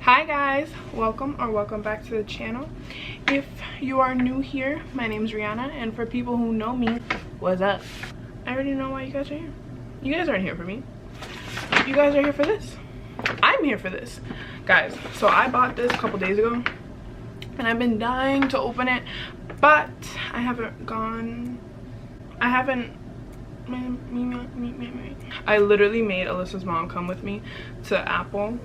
Hi guys, welcome back to the channel. If you are new here, my name is Ryanna, and for people who know me, what's up? I already know why you guys are here. You guys aren't here for me. You guys are here for this. I'm here for this. Guys, so I bought this a couple days ago and I've been dying to open it, but I literally made Alyssa's mom come with me to Apple.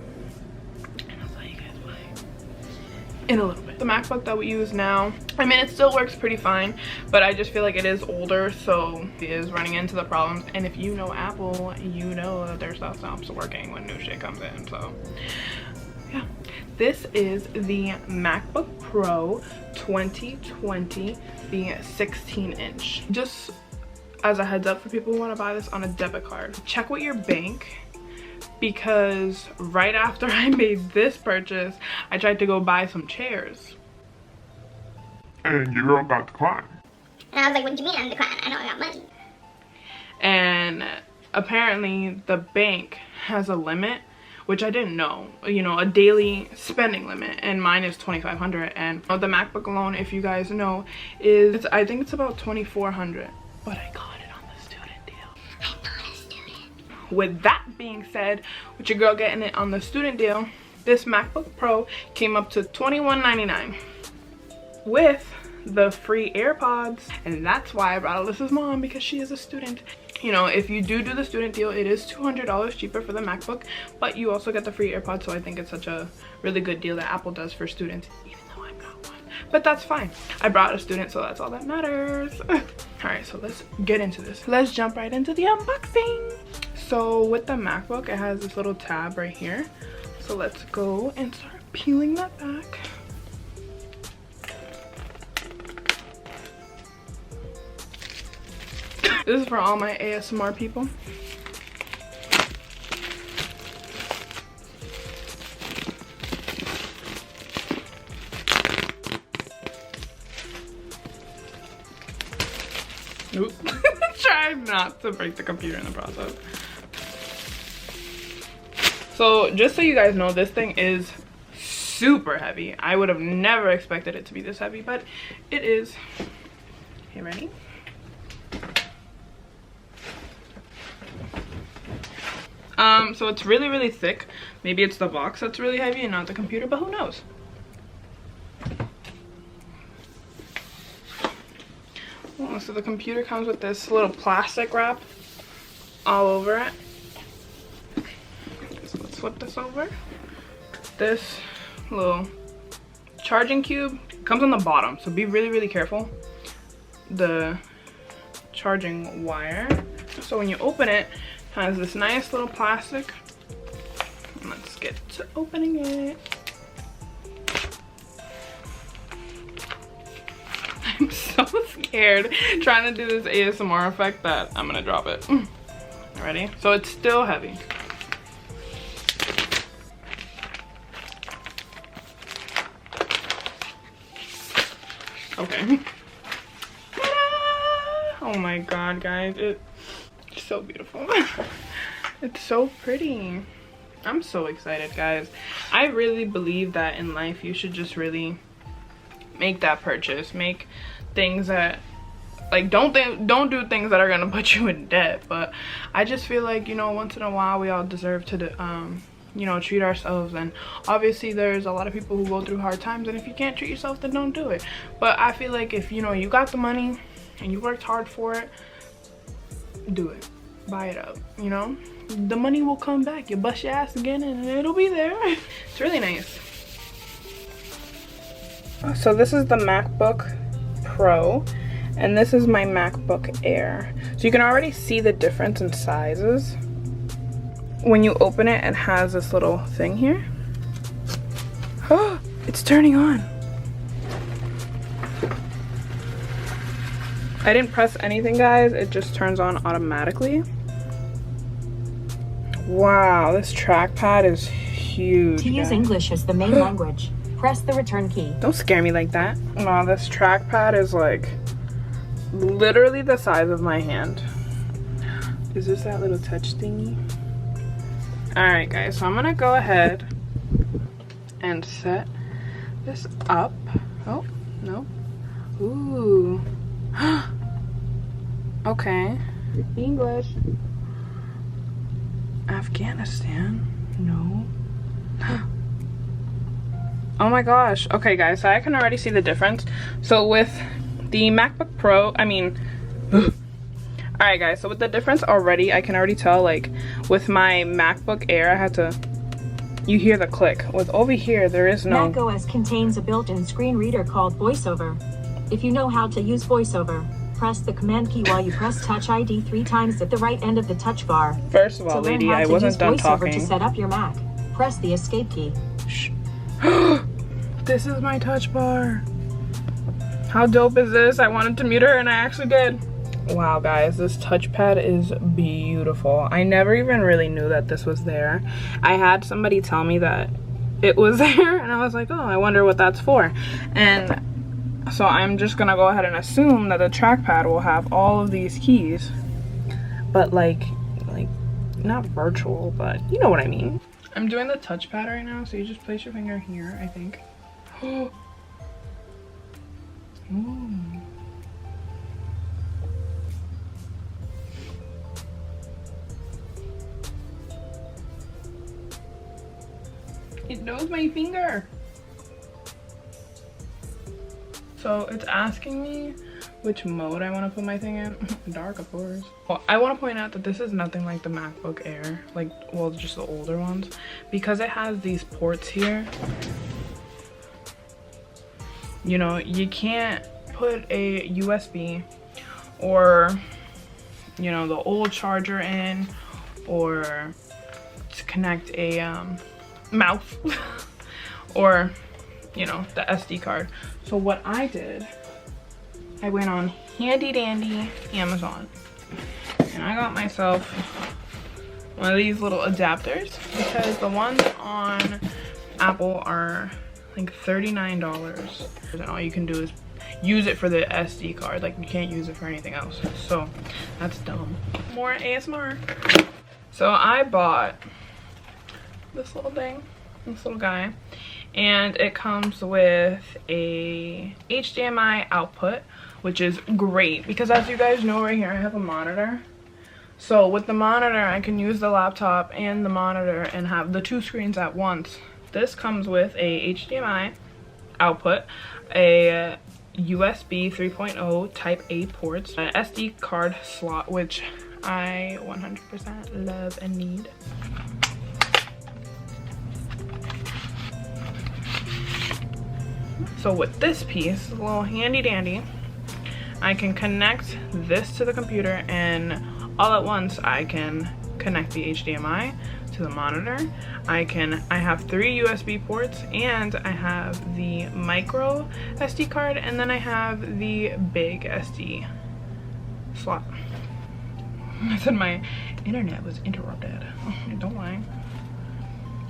In a little bit. The MacBook that we use now, I mean, it still works pretty fine, but I just feel like it is older, so it is running into the problems. And if you know Apple, you know that their stuff stops working when new shit comes in. So yeah, this is the MacBook Pro 2020, the 16-inch. Just as a heads up for people who want to buy this on a debit card, check with your bank, because right after I made this purchase, I tried to go buy some chairs. And your girl got declined. And I was like, what do you mean I'm declined? I know I got money. And apparently the bank has a limit, which I didn't know, you know, a daily spending limit, and mine is $2,500. And the MacBook alone, if you guys know, is, I think it's about $2,400, but I got it on the student deal. With that being said, with your girl getting it on the student deal, this MacBook Pro came up to $21.99 with the free AirPods, and that's why I brought Alyssa's mom, because she is a student. You know, if you do the student deal, it is $200 cheaper for the MacBook, but you also get the free AirPods, so I think it's such a really good deal that Apple does for students, even though I'm not one. But that's fine. I brought a student, so that's all that matters. Alright, so let's get into this. Let's jump right into the unboxing. So with the MacBook, it has this little tab right here. So let's go and start peeling that back. This is for all my ASMR people. Oop. Try not to break the computer in the process. So just so you guys know, this thing is super heavy. I would have never expected it to be this heavy, but it is. Okay, ready? So it's really thick. Maybe it's the box that's really heavy and not the computer, but who knows? Oh, so the computer comes with this little plastic wrap all over it. So let's flip this over. This little charging cube comes on the bottom, so be really careful. The charging wire. So when you open it, has this nice little plastic. Let's get to opening it. I'm so scared trying to do this ASMR effect that I'm gonna drop it. Ready? So it's still heavy. Okay. Oh my god, guys, it's so beautiful. It's so pretty. I'm so excited, guys. I really believe that in life you should just really make that purchase. Make things that, like, don't do things that are gonna put you in debt. But I just feel like, you know, once in a while we all deserve to you know, treat ourselves. And obviously there's a lot of people who go through hard times, and if you can't treat yourself, then don't do it. But I feel like if, you know, you got the money and you worked hard for it, do it. Buy it up, you know? The money will come back. You bust your ass again and it'll be there. It's really nice. So this is the MacBook Pro, and this is my MacBook Air. So you can already see the difference in sizes. When you open it, it has this little thing here. Oh, it's turning on. I didn't press anything, guys. It just turns on automatically. Wow, this trackpad is huge. To use English as the main language, press the return key. Don't scare me like that. No, this trackpad is like literally the size of my hand. Is this that little touch thingy? Alright guys, so I'm gonna go ahead and set this up. Oh, no. Ooh. Okay. English. Afghanistan. No. Oh my gosh. Okay guys, so I can already see the difference. So with the MacBook Pro, alright guys, so with the difference already, I can already tell, like with my MacBook Air, I had to, you hear the click. With over here, there is no. macOS contains a built-in screen reader called VoiceOver. If you know how to use VoiceOver, press the command key while you press Touch ID 3 times at the right end of the touch bar. First of all, lady, I wasn't done talking. To set up your Mac, press the escape key. Shh. This is my touch bar. How dope is this? I wanted to mute her and I actually did. Wow guys, this touchpad is beautiful. I never even really knew that this was there. I had somebody tell me that it was there and I was like, oh, I wonder what that's for. And so I'm just gonna go ahead and assume that the trackpad will have all of these keys, but like not virtual, but you know what I mean. I'm doing the touchpad right now, so you just place your finger here, I think. Ooh. It knows my finger. So it's asking me which mode I want to put my thing in. Dark, of course. Well, I want to point out that this is nothing like the MacBook Air, like, well, just the older ones, because it has these ports here. You know, you can't put a USB or, you know, the old charger in, or to connect a mouse or, you know, the SD card. So what I did, I went on handy dandy Amazon and I got myself one of these little adapters, because the ones on Apple are like $39 and all you can do is use it for the SD card. Like, you can't use it for anything else, so that's dumb. More ASMR. So I bought this little thing, this little guy, and it comes with a HDMI output, which is great because, as you guys know, right here I have a monitor. So with the monitor I can use the laptop and the monitor and have the two screens at once. This comes with a HDMI output, a USB 3.0 Type A ports, an SD card slot, which I 100% love and need. So with this piece, a little handy dandy, I can connect this to the computer, and all at once I can connect the HDMI to the monitor. I have 3 USB ports, and I have the micro SD card, and then I have the big SD slot. I said my internet was interrupted. Don't lie.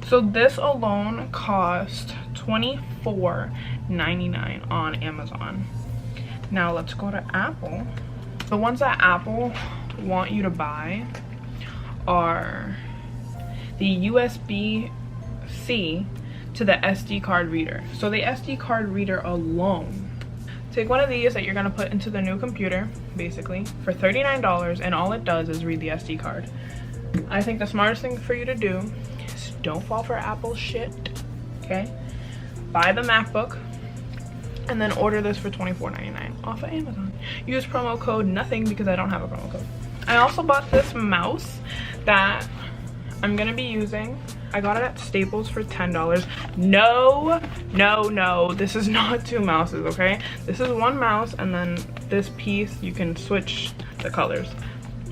So this alone cost $24.99 on Amazon. Now let's go to Apple. The ones that Apple want you to buy are the USB-C to the SD card reader. So the SD card reader alone, take one of these that you're gonna put into the new computer, basically, for $39, and all it does is read the SD card. I think the smartest thing for you to do is don't fall for Apple shit, okay? Buy the MacBook, and then order this for $24.99 off of Amazon. Use promo code nothing because I don't have a promo code. I also bought this mouse that I'm gonna be using. I got it at Staples for $10. No, this is not 2 mouses, okay? This is 1 mouse, and then this piece, you can switch the colors.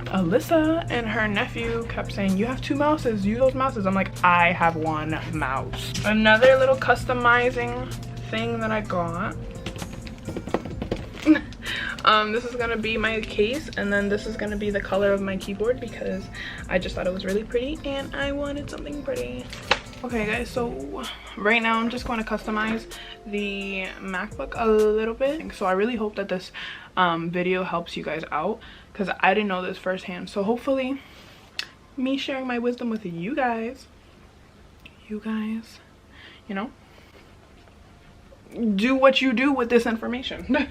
Alyssa and her nephew kept saying, you have 2 mouses, use those mouses. I'm like, I have 1 mouse. Another little customizing thing that I got. This is gonna be my case, and then this is gonna be the color of my keyboard because I just thought it was really pretty and I wanted something pretty. Okay guys, so right now I'm just going to customize the MacBook a little bit. So I really hope that this video helps you guys out because I didn't know this firsthand. So hopefully me sharing my wisdom with you guys, you know, do what you do with this information.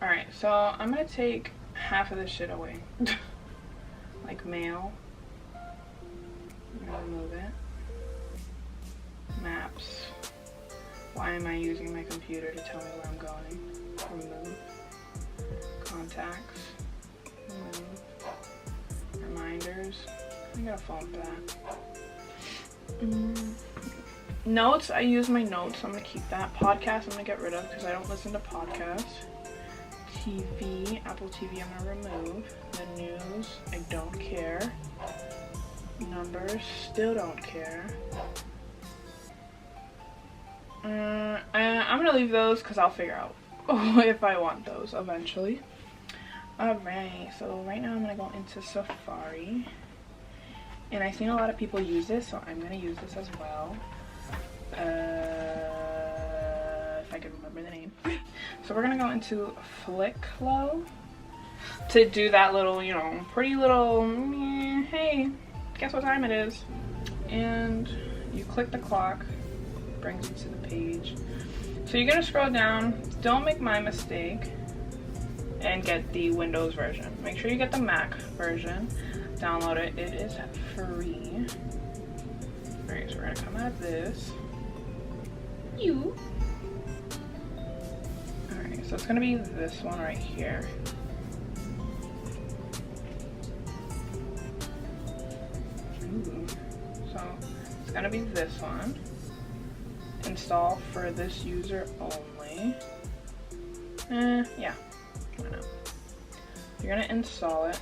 All right, so I'm gonna take half of this shit away. Like mail. I'm gonna remove it. Maps. Why am I using my computer to tell me where I'm going? Remove. Contacts. Remove. Reminders. I got a phone for that. Notes. I use my notes. I'm gonna keep that. Podcast I'm gonna get rid of because I don't listen to podcasts. TV. Apple TV I'm gonna remove. The news. I don't care. Numbers. Still don't care. I'm gonna leave those because I'll figure out if I want those eventually. Alright, so right now I'm gonna go into Safari, and I've seen a lot of people use this, so I'm gonna use this as well. If I can remember the name. So we're gonna go into Flicklo to do that little, you know, pretty little, hey, guess what time it is? And you click the clock. Brings you to the page. So you're gonna scroll down. Don't make my mistake and get the Windows version. Make sure you get the Mac version. Download it. It is free. Alright, so we're gonna come out of this. Alright, so it's gonna be this one right here. Ooh. So it's gonna be this one. Install for this user only. Yeah, why not? You're gonna install it.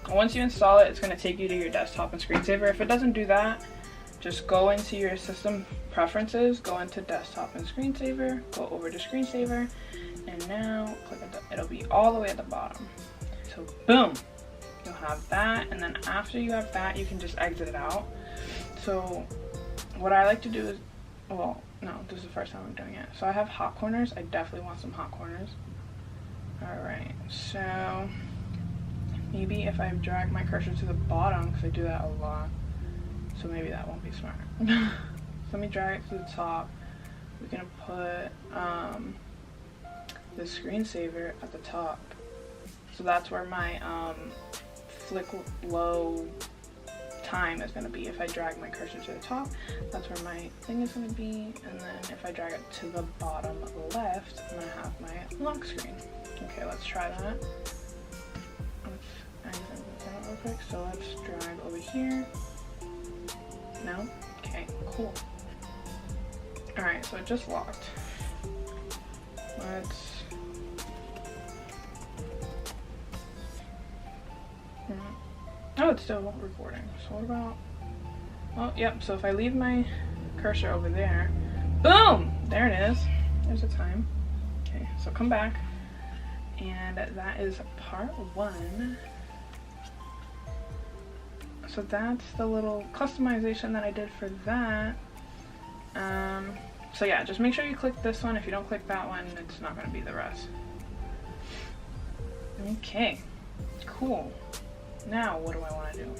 Once you install it, it's gonna take you to your desktop and screensaver. If it doesn't do that, just go into your system preferences, go into desktop and screensaver, go over to screensaver, and now click at it'll be all the way at the bottom. So boom, you'll have that, and then after you have that, you can just exit it out. So what I like to do is, well, no, this is the first time I'm doing it. So I have hot corners. I definitely want some hot corners. Alright, so maybe if I drag my cursor to the bottom, because I do that a lot, so maybe that won't be smart. So let me drag it to the top. We're going to put the screensaver at the top. So that's where my Flicklo time is going to be. If I drag my cursor to the top, that's where my thing is going to be, and then if I drag it to the bottom left, I'm going to have my lock screen. Okay, let's try that. Let's exit this out real quick. So let's drag over here. No? Okay, cool. Alright, so it just locked. Let's oh, it's still recording. So what about, oh, yep, so if I leave my cursor over there, boom, there it is. There's the time. Okay, so come back, and that is part 1. So that's the little customization that I did for that. So yeah, just make sure you click this one. If you don't click that one, it's not going to be the rest. Okay, cool. Now, what do I want to do?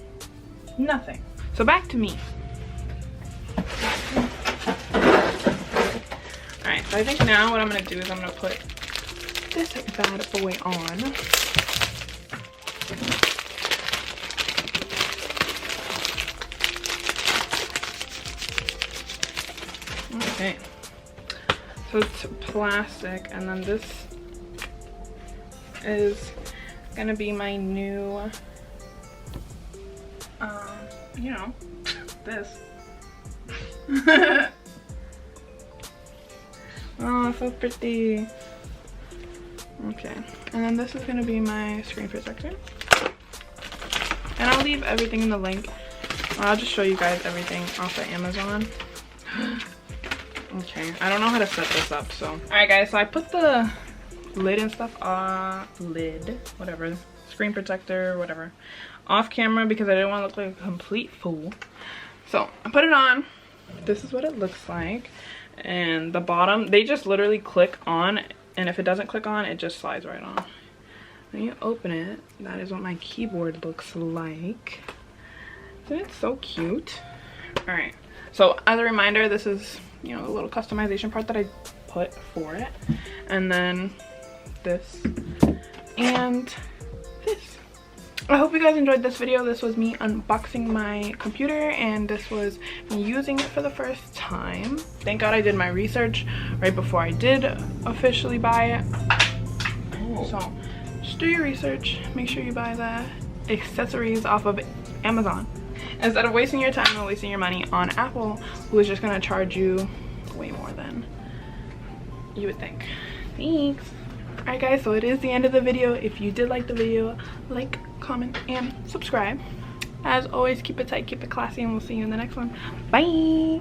Nothing. So back to me. Alright, so I think now what I'm going to do is I'm going to put this bad boy on. Okay. So it's plastic, and then this is going to be my new you know, this. Oh, so pretty. Okay, and then this is gonna be my screen protector. And I'll leave everything in the link. I'll just show you guys everything off of Amazon. Okay, I don't know how to set this up, so. Alright guys, so I put the lid and stuff, whatever, screen protector, whatever, off camera because I didn't want to look like a complete fool. So I put it on. This is what it looks like. And the bottom, they just literally click on, and if it doesn't click on, it just slides right on. When you open it, that is what my keyboard looks like. Isn't it so cute? Alright, so as a reminder, this is you know, the little customization part that I put for it. And then this and this. I hope you guys enjoyed this video. This was me unboxing my computer, and this was me using it for the first time. Thank God I did my research right before I did officially buy it. So just do your research. Make sure you buy the accessories off of Amazon instead of wasting your time and wasting your money on Apple, who is just gonna charge you way more than you would think. Thanks. Alright guys, so it is the end of the video. If you did like the video, like, comment, and subscribe. As always, keep it tight, keep it classy, and we'll see you in the next one. Bye.